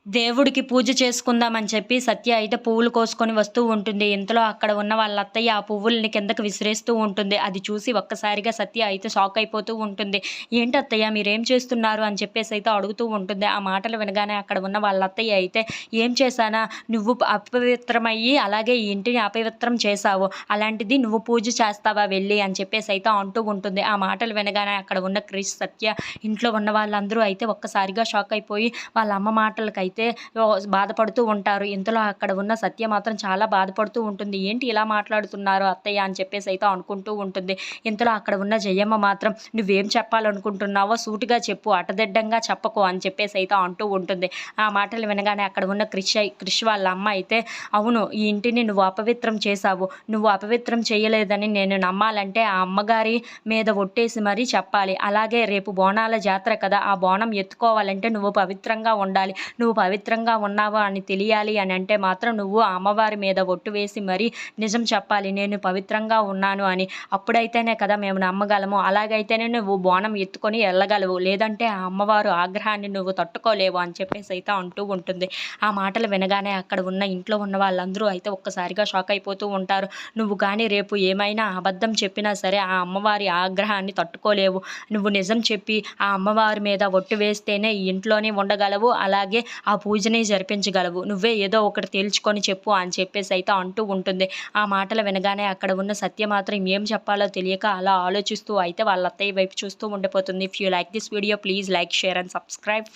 దేవుడికి పూజ చేసుకుందామని చెప్పి సత్య అయితే పువ్వులు కోసుకొని వస్తూ ఉంటుంది. ఇంతలో అక్కడ ఉన్న వాళ్ళ అత్తయ్య ఆ పువ్వుల్ని కిందకి విసిరేస్తూ ఉంటుంది. అది చూసి ఒక్కసారిగా సత్య అయితే షాక్ అయిపోతూ ఉంటుంది. "ఏంటి అత్తయ్య మీరేం చేస్తున్నారు?" అని చెప్పేసి అయితే అడుగుతూ ఉంటుంది. ఆ మాటలు వినగానే అక్కడ ఉన్న వాళ్ళ అత్తయ్య అయితే, "ఏం చేశానా? నువ్వు అపవిత్రమయ్యి అలాగే ఈ ఇంటిని అపవిత్రం చేశావు. అలాంటిది నువ్వు పూజ చేస్తావా వెళ్ళి" అని చెప్పేసి అయితే అంటూ ఉంటుంది. ఆ మాటలు వినగానే అక్కడ ఉన్న క్రిష్, సత్య ఇంట్లో ఉన్న వాళ్ళందరూ అయితే ఒక్కసారిగా షాక్ అయిపోయి వాళ్ళ అమ్మ మాటలకైతే బాధపడుతూ ఉంటారు. ఇంతలో అక్కడ ఉన్న సత్య మాత్రం చాలా బాధపడుతూ ఉంటుంది. "ఏంటి ఇలా మాట్లాడుతున్నారు అత్తయ్య" అని చెప్పేసి అయితే అనుకుంటూ ఉంటుంది. ఇంతలో అక్కడ ఉన్న జయమ్మ మాత్రం, "నువ్వేం చెప్పాలనుకుంటున్నావో సూటిగా చెప్పు, అటదిడ్డంగా చెప్పకు" అని చెప్పేసి అయితే అంటూ ఉంటుంది. ఆ మాటలు వినగానే అక్కడ ఉన్న క్రిష్ వాళ్ళ అమ్మ అయితే, "అవును, ఈ ఇంటిని నువ్వు అపవిత్రం చేశావు. నువ్వు అపవిత్రం చేయలేదని నేను నమ్మాలంటే ఆ అమ్మగారి మీద ఒట్టేసి మరీ చెప్పాలి. అలాగే రేపు బోనాల జాతర కదా, ఆ బోనం ఎత్తుకోవాలంటే నువ్వు పవిత్రంగా ఉండాలి. నువ్వు పవిత్రంగా ఉన్నావా అని తెలియాలి అని అంటే మాత్రం నువ్వు ఆ అమ్మవారి మీద ఒట్టు వేసి మరీ నిజం చెప్పాలి, నేను పవిత్రంగా ఉన్నాను అని. అప్పుడైతేనే కదా మేము నమ్మగలము. అలాగైతేనే నువ్వు బోనం ఎత్తుకొని వెళ్ళగలవు. లేదంటే ఆ అమ్మవారు ఆగ్రహాన్ని నువ్వు తట్టుకోలేవు" అని చెప్పేసి అయితే అంటూ ఉంటుంది. ఆ మాటలు వినగానే అక్కడ ఉన్న ఇంట్లో ఉన్న వాళ్ళందరూ అయితే ఒక్కసారిగా షాక్ అయిపోతూ ఉంటారు. "నువ్వు కానీ రేపు ఏమైనా అబద్ధం చెప్పినా సరే ఆ అమ్మవారి ఆగ్రహాన్ని తట్టుకోలేవు. నువ్వు నిజం చెప్పి ఆ అమ్మవారి మీద ఒట్టు వేస్తేనే ఈ ఇంట్లోనే ఉండగలవు. అలాగే ఆ పూజని జరిపించగలవు. నువ్వే ఏదో ఒకటి తేల్చుకొని చెప్పు" అని చెప్పేసి అయితే అంటూ ఉంటుంది. ఆ మాటలు వినగానే అక్కడ ఉన్న సత్య మాత్రం ఏం చెప్పాలో తెలియక అలా ఆలోచిస్తూ అయితే వాళ్ళ అత్తయ్య వైపు చూస్తూ ఉండిపోతుంది. If you like this video please like, share and subscribe friends.